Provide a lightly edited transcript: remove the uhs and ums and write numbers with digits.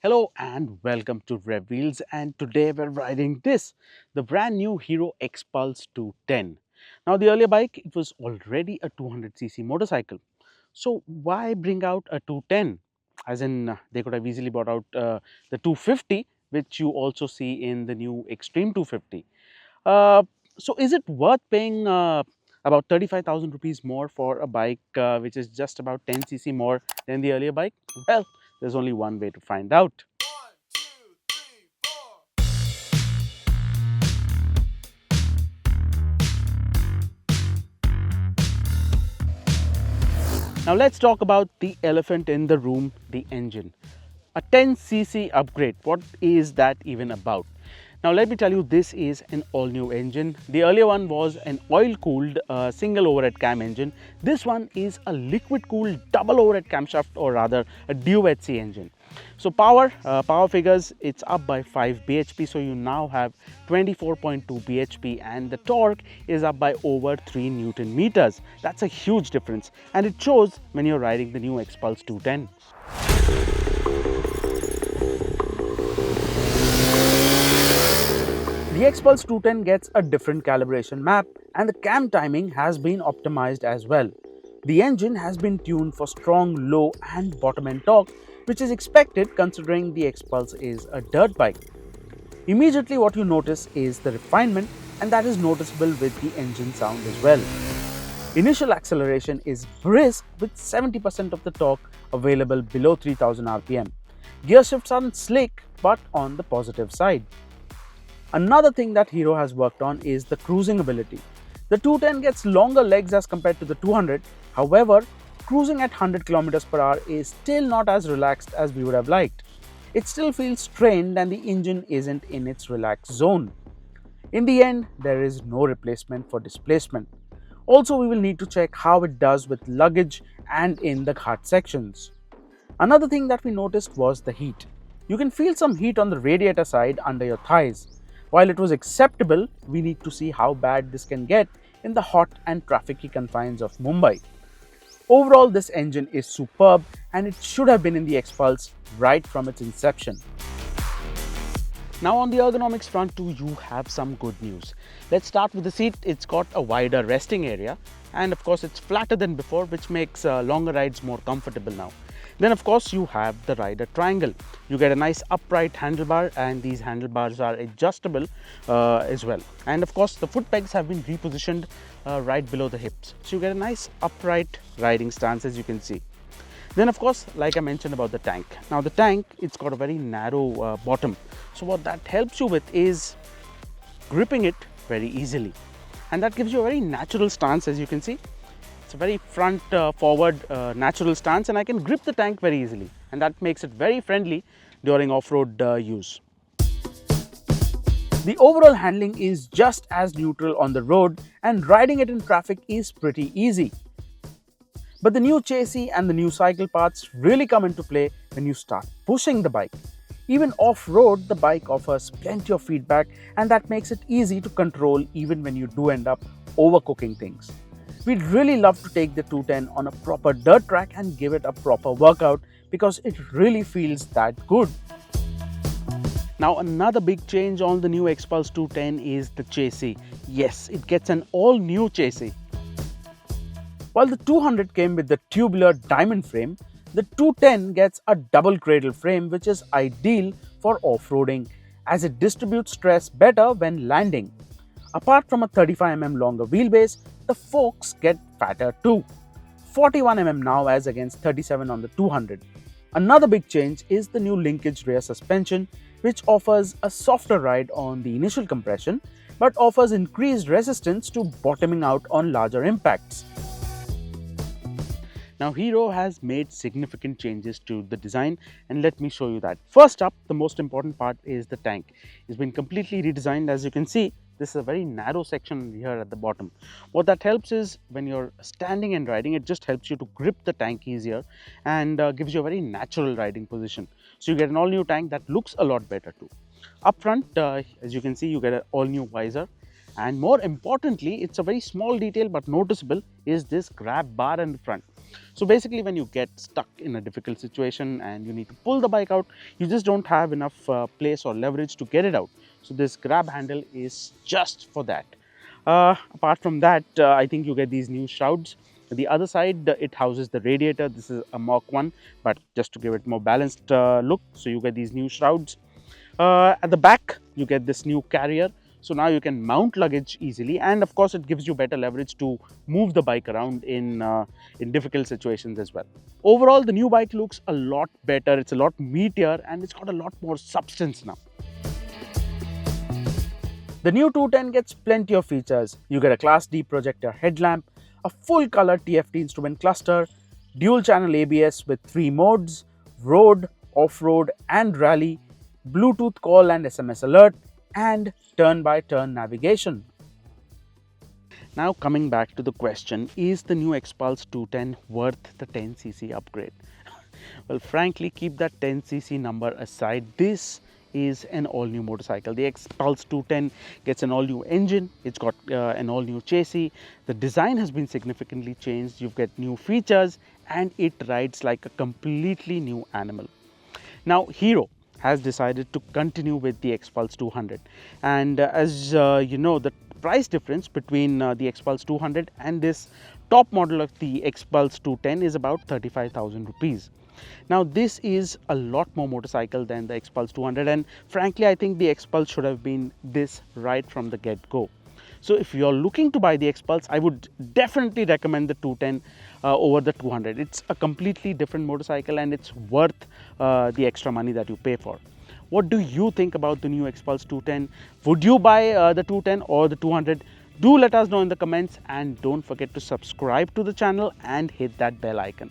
Hello and welcome to RevWheels, and today we're riding this, the brand new Hero Xpulse 210. Now the earlier bike, it was already a 200cc motorcycle. So why bring out a 210? As in they could have easily brought out the 250, which you also see in the new Extreme 250. Uh, so is it worth paying about 35,000 rupees more for a bike which is just about 10cc more than the earlier bike? Well, there's only one way to find out. Now let's talk about the elephant in the room, the engine. A 10cc upgrade, what is that even about? Now let me tell you, this is an all new engine. The earlier one was an oil cooled single overhead cam engine. This one is a liquid cooled double overhead camshaft, or rather a duet C engine. So power figures, it's up by 5 bhp, so you now have 24.2 bhp, and the torque is up by over 3 newton meters. That's a huge difference, and it shows when you're riding the new Xpulse 210. The Xpulse 210 gets a different calibration map, and the cam timing has been optimized as well. The engine has been tuned for strong low and bottom end torque, which is expected considering the Xpulse is a dirt bike. Immediately what you notice is the refinement, and that is noticeable with the engine sound as well. Initial acceleration is brisk with 70% of the torque available below 3000 rpm. Gear shifts aren't slick but on the positive side. Another thing that Hero has worked on is the cruising ability. The 210 gets longer legs as compared to the 200. However, cruising at 100 km per hour is still not as relaxed as we would have liked. It still feels strained and the engine isn't in its relaxed zone. In the end, there is no replacement for displacement. Also, we will need to check how it does with luggage and in the hard sections. Another thing that we noticed was the heat. You can feel some heat on the radiator side under your thighs. While it was acceptable, we need to see how bad this can get in the hot and trafficy confines of Mumbai. Overall, this engine is superb, and it should have been in the Xpulse right from its inception. Now on the ergonomics front too, you have some good news. Let's start with the seat. It's got a wider resting area, and of course it's flatter than before, which makes longer rides more comfortable now. Then of course you have the rider triangle. You get a nice upright handlebar, and these handlebars are adjustable as well. And of course the foot pegs have been repositioned right below the hips. So you get a nice upright riding stance, as you can see. Then of course, like I mentioned about the tank. Now the tank, it's got a very narrow bottom. So what that helps you with is gripping it very easily. And that gives you a very natural stance, as you can see. It's a very front forward natural stance, and I can grip the tank very easily, and that makes it very friendly during off-road use. The overall handling is just as neutral on the road, and riding it in traffic is pretty easy. But the new chassis and the new cycle parts really come into play when you start pushing the bike. Even off-road, the bike offers plenty of feedback, and that makes it easy to control even when you do end up overcooking things. We'd really love to take the 210 on a proper dirt track and give it a proper workout, because it really feels that good. Now another big change on the new Xpulse 210 is the chassis. Yes, it gets an all new chassis. While the 200 came with the tubular diamond frame, the 210 gets a double cradle frame, which is ideal for off-roading as it distributes stress better when landing. Apart from a 35mm longer wheelbase, the forks get fatter too. 41mm now as against 37 on the 200. Another big change is the new linkage rear suspension, which offers a softer ride on the initial compression but offers increased resistance to bottoming out on larger impacts. Now Hero has made significant changes to the design, and let me show you that. First up, the most important part is the tank. It's been completely redesigned. As you can see, this is a very narrow section here at the bottom. What that helps is when you're standing and riding, it just helps you to grip the tank easier and gives you a very natural riding position. So you get an all new tank that looks a lot better too. Up front, as you can see, you get an all new visor. And more importantly, it's a very small detail but noticeable, is this grab bar in the front. So basically, when you get stuck in a difficult situation and you need to pull the bike out, you just don't have enough place or leverage to get it out. So this grab handle is just for that. Apart from that, I think you get these new shrouds. The other side, it houses the radiator. This is a Mach 1, but just to give it more balanced look. So you get these new shrouds. At the back, you get this new carrier. So now you can mount luggage easily, and of course, it gives you better leverage to move the bike around in difficult situations as well. Overall, the new bike looks a lot better. It's a lot meatier, and it's got a lot more substance now. The new 210 gets plenty of features. You get a Class D projector headlamp, a full color TFT instrument cluster, dual channel ABS with 3 modes: road, off-road and rally, Bluetooth call and SMS alert, and turn-by-turn navigation. Now coming back to the question, is the new Xpulse 210 worth the 10cc upgrade? Well, frankly, keep that 10cc number aside. This is an all-new motorcycle. The Xpulse 210 gets an all-new engine. It's got an all-new chassis. The design has been significantly changed. You've got new features, and it rides like a completely new animal. Now, Hero has decided to continue with the Xpulse 200, and as you know, the price difference between the Xpulse 200 and this top model of the Xpulse 210 is about 35,000 rupees. Now this is a lot more motorcycle than the Xpulse 200, and frankly I think the Xpulse should have been this right from the get-go. So if you're looking to buy the Xpulse, I would definitely recommend the 210 over the 200. It's a completely different motorcycle, and it's worth the extra money that you pay for. What do you think about the new Xpulse 210? Would you buy the 210 or the 200? Do let us know in the comments, and don't forget to subscribe to the channel and hit that bell icon.